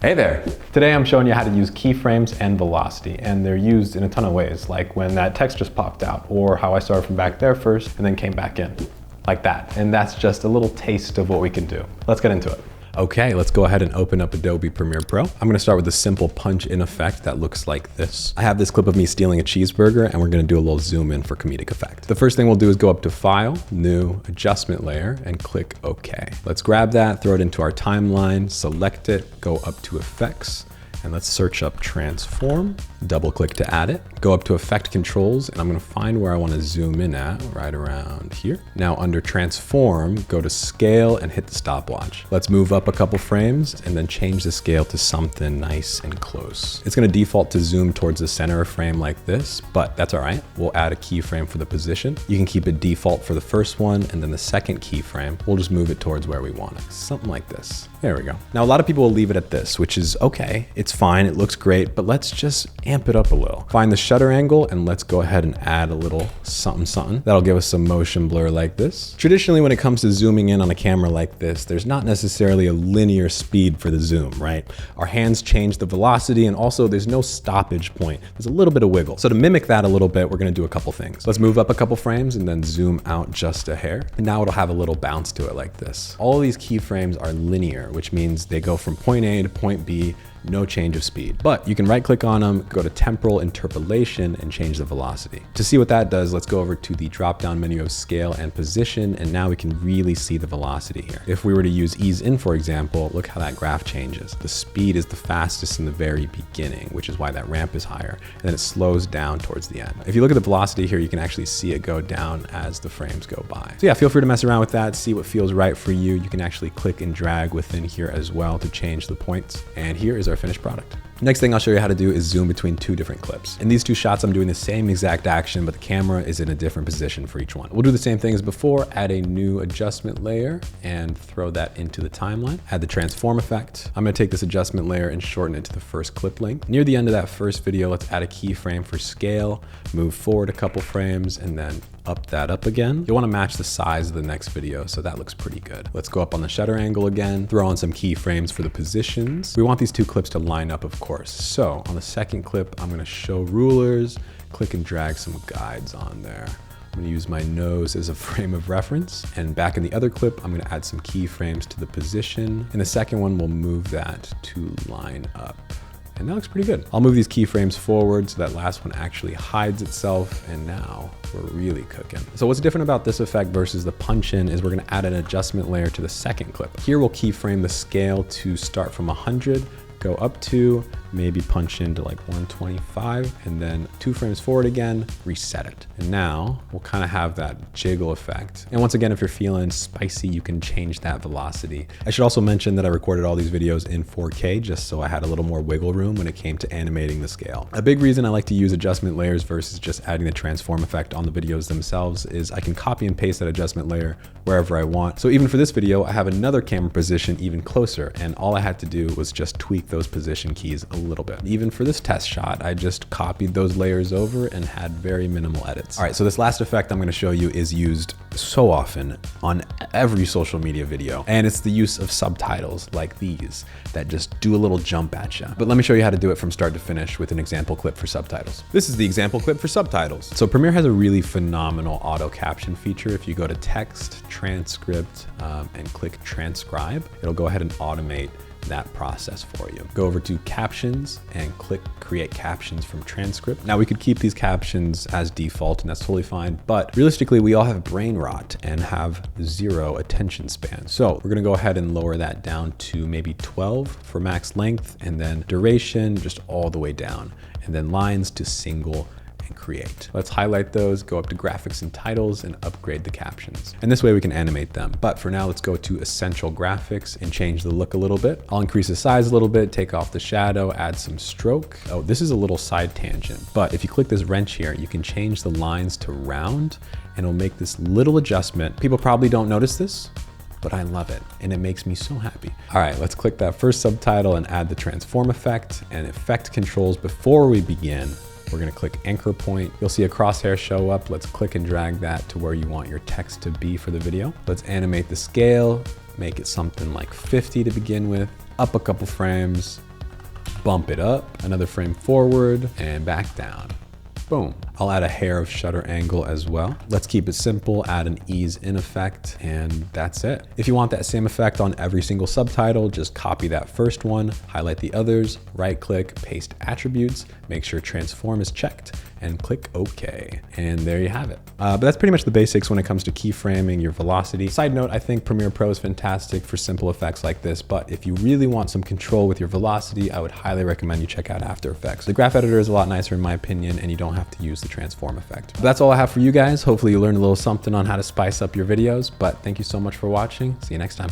Hey there! Today I'm showing you how to use keyframes and velocity, and they're used in a ton of ways, like when that text just popped out, or how I started from back there first and then came back in, like that. And that's just a little taste of what we can do. Let's get into it. Okay, let's go ahead and open up Adobe Premiere Pro. I'm gonna start with a simple punch in effect that looks like this. I have this clip of me stealing a cheeseburger, and we're gonna do a little zoom in for comedic effect. The first thing we'll do is go up to File, New, Adjustment Layer, and click OK. Let's grab that, throw it into our timeline, select it, go up to Effects, and let's search up Transform, double click to add it, go up to Effect Controls, and I'm gonna find where I wanna zoom in at, right around here. Now under Transform, go to Scale and hit the stopwatch. Let's move up a couple frames and then change the scale to something nice and close. It's gonna default to zoom towards the center of frame like this, but that's all right. We'll add a keyframe for the position. You can keep it default for the first one, and then the second keyframe, we'll just move it towards where we want it. Something like this. There we go. Now a lot of people will leave it at this, which is okay. It's fine, it looks great, but let's just amp it up a little. Find the shutter angle and let's go ahead and add a little something. That'll give us some motion blur like this. Traditionally, when it comes to zooming in on a camera like this, there's not necessarily a linear speed for the zoom, right? Our hands change the velocity, and also there's no stoppage point. There's a little bit of wiggle. So to mimic that a little bit, we're gonna do a couple things. Let's move up a couple frames and then zoom out just a hair. And now it'll have a little bounce to it like this. All of these keyframes are linear, which means they go from point A to point B, no change of speed. But you can right click on them, go to temporal interpolation, and change the velocity. To see what that does, let's go over to the drop down menu of scale and position, and now we can really see the velocity here. If we were to use ease in, for example, look how that graph changes. The speed is the fastest in the very beginning, which is why that ramp is higher, and then it slows down towards the end. If you look at the velocity here, you can actually see it go down as the frames go by. So yeah, feel free to mess around with that, see what feels right for you. You can actually click and drag within here as well to change the points. And here is our finished product. Next thing I'll show you how to do is zoom between two different clips. In these two shots, I'm doing the same exact action, but the camera is in a different position for each one. We'll do the same thing as before, add a new adjustment layer and throw that into the timeline. Add the transform effect. I'm gonna take this adjustment layer and shorten it to the first clip length. Near the end of that first video, let's add a keyframe for scale, move forward a couple frames, and then up that up again. You'll wanna match the size of the next video, so that looks pretty good. Let's go up on the shutter angle again, throw on some keyframes for the positions. We want these two clips to line up, of course. So on the second clip, I'm gonna show rulers, click and drag some guides on there. I'm gonna use my nose as a frame of reference. And back in the other clip, I'm gonna add some keyframes to the position. In the second one, we'll move that to line up. And that looks pretty good. I'll move these keyframes forward so that last one actually hides itself, and now we're really cooking. So what's different about this effect versus the punch in is we're gonna add an adjustment layer to the second clip. Here we'll keyframe the scale to start from 100, go up to, maybe punch into like 125, and then 2 frames forward again, reset it. And now we'll kind of have that jiggle effect. And once again, if you're feeling spicy, you can change that velocity. I should also mention that I recorded all these videos in 4K just so I had a little more wiggle room when it came to animating the scale. A big reason I like to use adjustment layers versus just adding the transform effect on the videos themselves is I can copy and paste that adjustment layer wherever I want. So even for this video, I have another camera position even closer, and all I had to do was just tweak those position keys a little bit. Even for this test shot, I just copied those layers over and had very minimal edits. All right, so this last effect I'm gonna show you is used so often on every social media video, and it's the use of subtitles like these that just do a little jump at you. But let me show you how to do it from start to finish with an example clip for subtitles. This is the example clip for subtitles. So Premiere has a really phenomenal auto caption feature. If you go to text, transcript, and click transcribe, it'll go ahead and automate that process for you. Go over to captions and click create captions from transcript. Now we could keep these captions as default, and that's totally fine, but realistically we all have brain rot and have 0 attention span. So we're gonna go ahead and lower that down to maybe 12 for max length, and then duration just all the way down, and then lines to single and create. Let's highlight those, go up to graphics and titles, and upgrade the captions. And this way we can animate them. But for now, let's go to essential graphics and change the look a little bit. I'll increase the size a little bit, take off the shadow, add some stroke. Oh, this is a little side tangent, but if you click this wrench here, you can change the lines to round, and it'll make this little adjustment. People probably don't notice this, but I love it, and it makes me so happy. All right, let's click that first subtitle and add the transform effect and effect controls. Before we begin, we're gonna click anchor point. You'll see a crosshair show up. Let's click and drag that to where you want your text to be for the video. Let's animate the scale, make it something like 50 to begin with, up a couple frames, bump it up, another frame forward, and back down. Boom. I'll add a hair of shutter angle as well. Let's keep it simple, add an ease in effect, and that's it. If you want that same effect on every single subtitle, just copy that first one, highlight the others, right click, paste attributes, make sure transform is checked, and click OK. And there you have it. But that's pretty much the basics when it comes to keyframing your velocity. Side note, I think Premiere Pro is fantastic for simple effects like this, but if you really want some control with your velocity, I would highly recommend you check out After Effects. The graph editor is a lot nicer in my opinion, and you don't have to use the transform effect. But that's all I have for you guys. Hopefully you learned a little something on how to spice up your videos, but thank you so much for watching. See you next time.